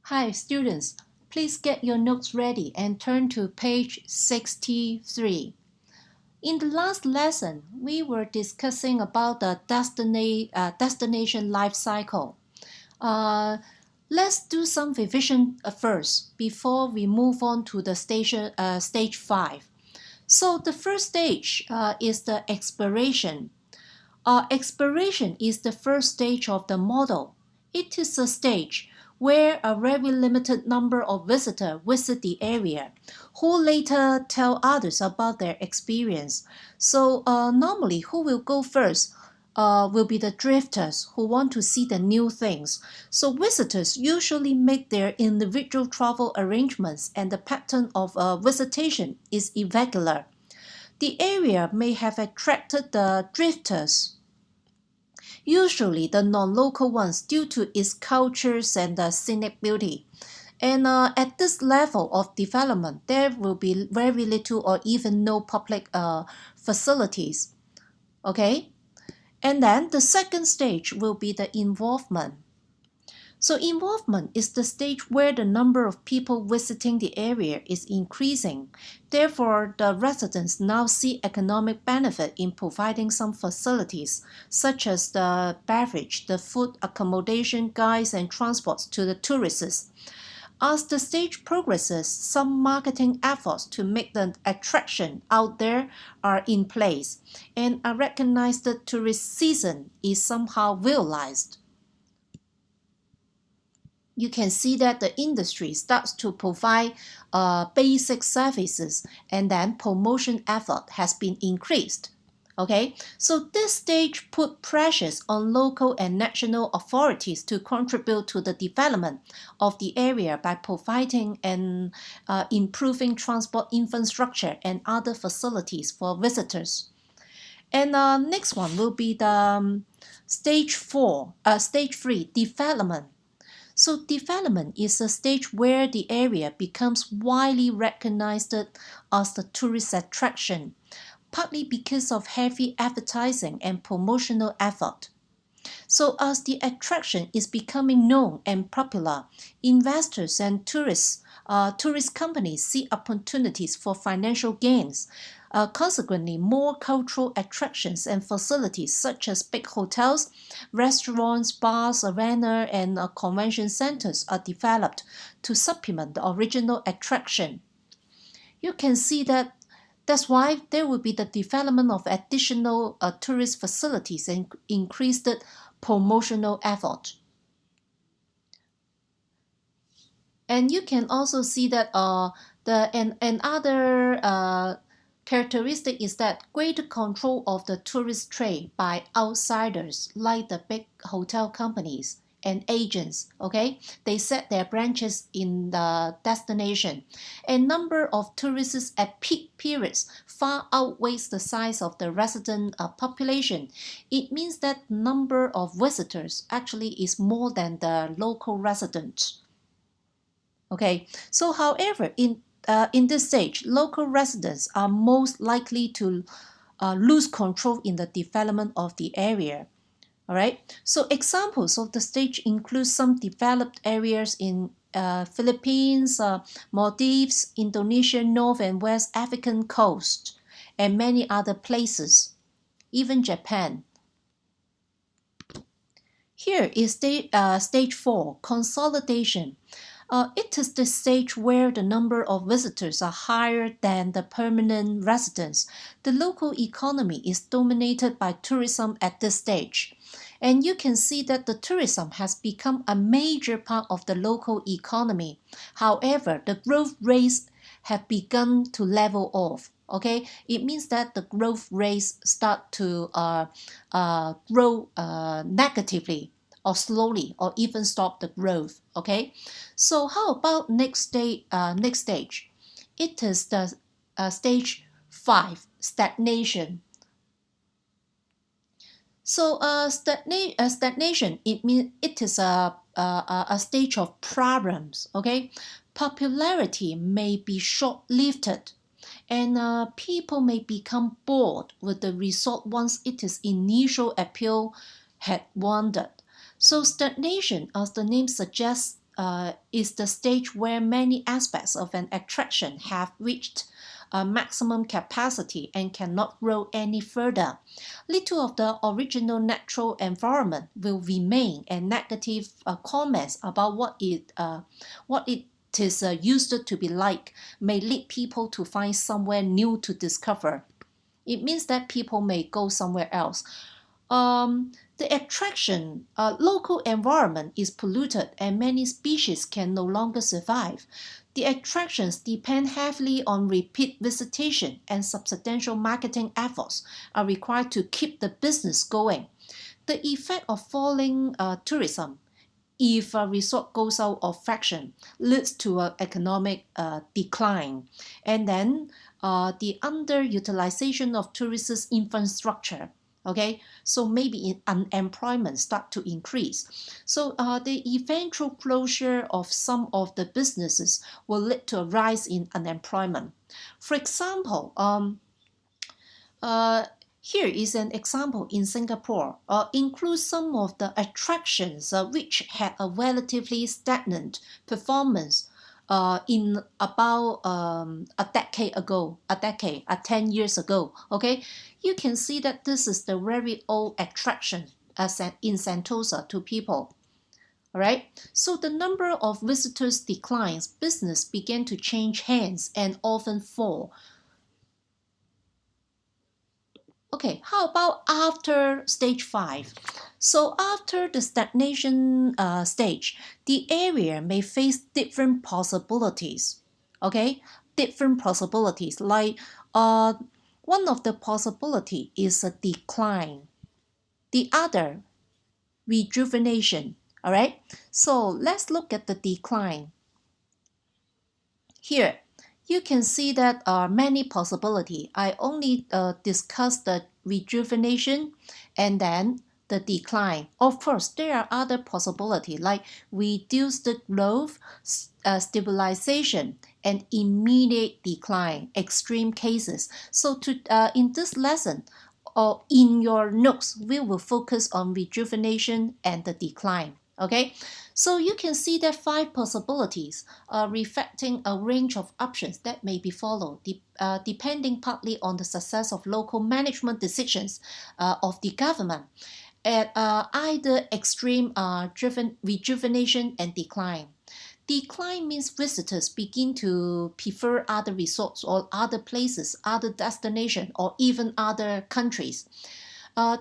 Hi, students. Please get your notes ready and turn to page 63. In the last lesson, we were discussing about the destination life cycle. Let's do some revision first before we move on to the stage 5. So the first stage is the exploration. Exploration is the first stage of the model. It is a stage where a very limited number of visitors visit the area, who later tell others about their experience. So normally, who will go first? Will be the drifters who want to see the new things. So visitors usually make their individual travel arrangements, and the pattern of visitation is irregular. The area may have attracted the drifters, usually the non-local ones, due to its cultures and the scenic beauty. And at this level of development, there will be very little or even no public facilities. Okay? And then the second stage will be the involvement. So involvement is the stage where the number of people visiting the area is increasing. Therefore, the residents now see economic benefit in providing some facilities, such as the beverage, the food, accommodation, guides, and transports to the tourists. As the stage progresses, some marketing efforts to make the attraction out there are in place, and a recognized tourist season is somehow realized. You can see that the industry starts to provide basic services, and then promotion effort has been increased. Okay, so this stage put pressures on local and national authorities to contribute to the development of the area by providing and improving transport infrastructure and other facilities for visitors. And next one will be the stage 3, development. So development is a stage where the area becomes widely recognized as the tourist attraction, partly because of heavy advertising and promotional effort. So as the attraction is becoming known and popular, investors and tourist companies see opportunities for financial gains. Consequently, more cultural attractions and facilities such as big hotels, restaurants, bars, arena, and convention centers are developed to supplement the original attraction. You can see that that's why there will be the development of additional tourist facilities and increased promotional effort. And you can also see that another characteristic is that greater control of the tourist trade by outsiders like the big hotel companies and agents. Okay, they set their branches in the destination. A number of tourists at peak periods far outweighs the size of the resident population. It means that number of visitors actually is more than the local residents. Okay, so however, in this stage, local residents are most likely to lose control in the development of the area. All right, so examples of the stage include some developed areas in Philippines, Maldives, Indonesia, North and West African coast, and many other places, even Japan. Here is stage 4, consolidation. It is the stage where the number of visitors are higher than the permanent residents. The local economy is dominated by tourism at this stage. And you can see that the tourism has become a major part of the local economy. However, the growth rates have begun to level off. Okay, it means that the growth rates start to grow negatively or slowly or even stop the growth. Okay, so how about next stage? It is the stage 5, stagnation. So stagnation, it is a stage of problems. Okay, popularity may be short-lived, and people may become bored with the resort once its initial appeal had wandered. So stagnation, as the name suggests, is the stage where many aspects of an attraction have reached maximum capacity and cannot grow any further. Little of the original natural environment will remain, and negative comments about what it is used to be like may lead people to find somewhere new to discover. It means that people may go somewhere else. The attraction, local environment is polluted and many species can no longer survive. The attractions depend heavily on repeat visitation, and substantial marketing efforts are required to keep the business going. The effect of falling tourism, if a resort goes out of fashion, leads to an economic decline. And then the underutilization of tourist infrastructure. Okay, so maybe unemployment start to increase. So the eventual closure of some of the businesses will lead to a rise in unemployment. For example, uh, here is an example in Singapore. Includes some of the attractions which had a relatively stagnant performance in about a decade ago, 10 years ago. Okay, you can see that this is the very old attraction in Sentosa to people. All right, so the number of visitors declines, business began to change hands and often fall. Okay, how about after stage 5? So after the stagnation stage, the area may face different possibilities. Okay, different possibilities. Like one of the possibility is a decline. The other, rejuvenation. All right. So let's look at the decline. Here, you can see that are many possibilities. I only discussed the rejuvenation and then the decline. Of course, there are other possibilities like reduced growth, stabilization, and immediate decline, extreme cases. So in this lesson, or in your notes, we will focus on rejuvenation and the decline. Okay, so you can see that 5 possibilities reflecting a range of options that may be followed, depending partly on the success of local management decisions of the government at either extreme rejuvenation and decline. Decline means visitors begin to prefer other resorts or other places, other destinations, or even other countries.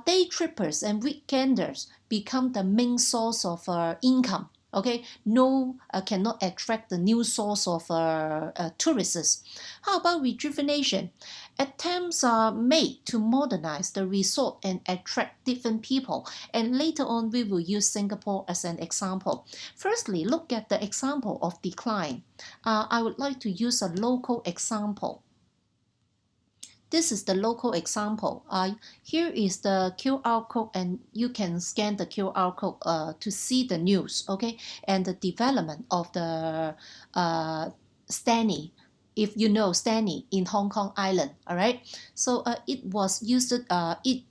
Day trippers and weekenders become the main source of income. Okay, no, cannot attract the new source of tourists. How about rejuvenation? Attempts are made to modernize the resort and attract different people. And later on, we will use Singapore as an example. Firstly, look at the example of decline. I would like to use a local example. This is the local example. Here is the QR code, and you can scan the QR code to see the news, okay, and the development of the Stanley. If you know Stanley in Hong Kong Island, all right. So it was used. It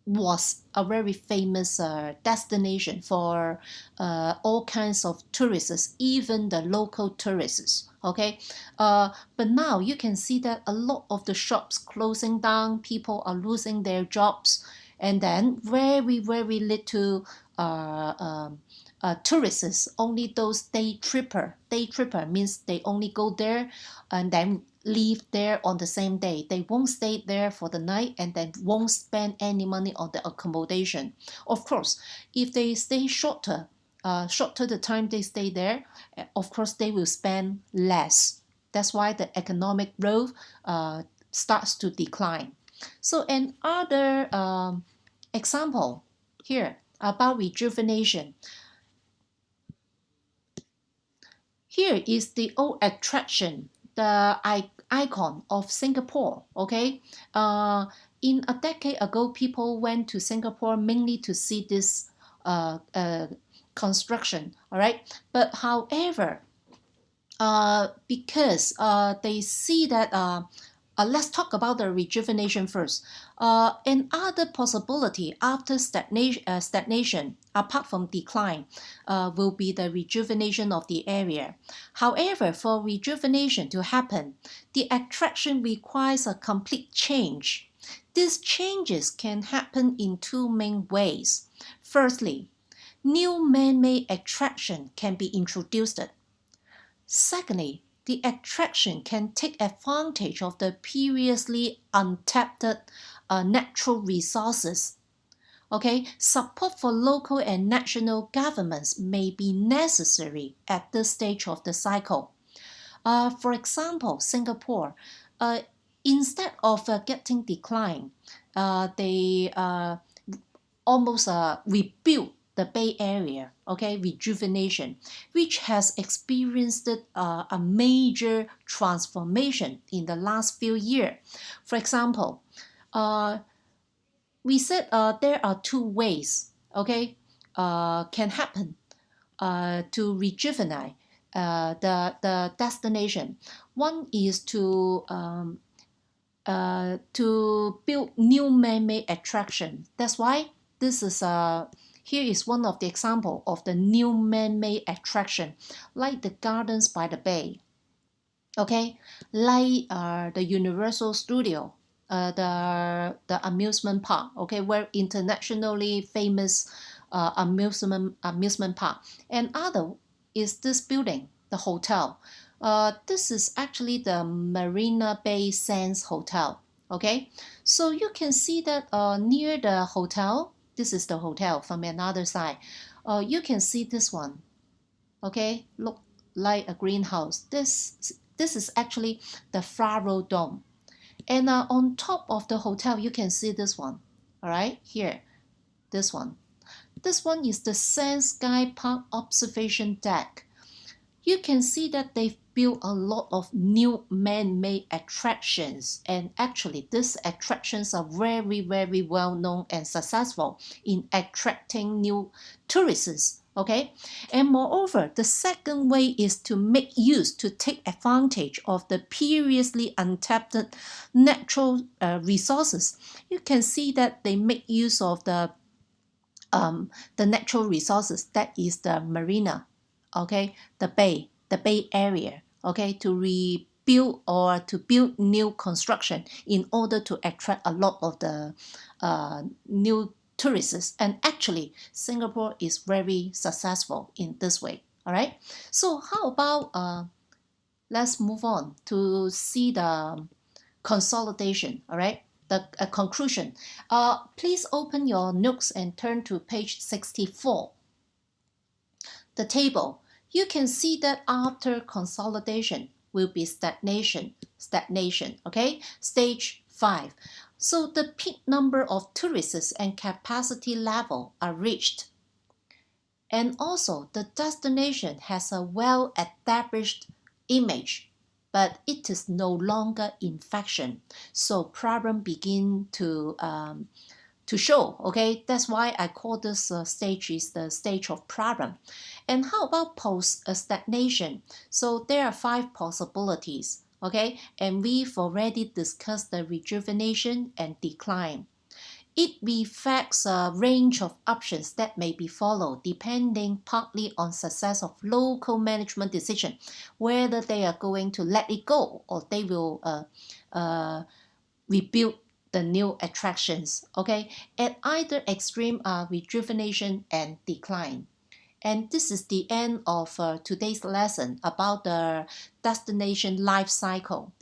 was a very famous destination for all kinds of tourists, even the local tourists. Okay, but now you can see that a lot of the shops closing down, people are losing their jobs, and then very little tourists. Only those day tripper. Day tripper means they only go there and then leave there on the same day. They won't stay there for the night and then won't spend any money on the accommodation. Of course, if they stay shorter the time they stay there, of course they will spend less. That's why the economic growth starts to decline. So another example here about rejuvenation. Here is the old attraction, the icon of Singapore. Okay, in a decade ago, people went to Singapore mainly to see this construction. All right, but however, because they see that let's talk about the rejuvenation first. Another possibility after stagnation, apart from decline, will be the rejuvenation of the area. However, for rejuvenation to happen, the attraction requires a complete change. These changes can happen in two main ways. Firstly, new man-made attraction can be introduced. Secondly, the attraction can take advantage of the previously untapped natural resources. Okay, support for local and national governments may be necessary at this stage of the cycle. For example, Singapore, instead of getting decline, they almost rebuilt the Bay Area, okay, rejuvenation, which has experienced a major transformation in the last few years. For example, uh, we said there are two ways, okay, can happen to rejuvenate the destination. One is to build new man-made attraction. That's why this is here is one of the example of the new man-made attraction, like the gardens by the bay. Okay, like the Universal Studio, the amusement park. Okay, where internationally famous amusement park. And other is this building, the hotel. This is actually the Marina Bay Sands Hotel. Okay, so you can see that near the hotel, this is the hotel from another side. You can see this one. Okay, look like a greenhouse. This is actually the Faro Dome. And on top of the hotel, you can see this one. All right, here, this one. This one is the Sand Sky Park observation deck. You can see that they've built a lot of new man-made attractions, and actually these attractions are very, very well known and successful in attracting new tourists. Okay, and moreover, the second way is to make use, to take advantage of the previously untapped natural resources. You can see that they make use of the natural resources, that is the marina, okay, the bay area, okay, to rebuild or to build new construction in order to attract a lot of the new tourists. And actually, Singapore is very successful in this way. All right. So how about let's move on to see the consolidation. All right. The conclusion. Please open your notes and turn to page 64. The table. You can see that after consolidation will be stagnation, okay? Stage 5. So the peak number of tourists and capacity level are reached. And also the destination has a well-established image, but it is no longer in fashion. So problem begin to show. Okay, that's why I call this stage is the stage of problem. And how about post stagnation? So there are 5 possibilities. Okay, and we've already discussed the rejuvenation and decline. It reflects a range of options that may be followed depending partly on success of local management decision, whether they are going to let it go or they will rebuild the new attractions. Okay, at either extreme are rejuvenation and decline. And this is the end of today's lesson about the destination life cycle.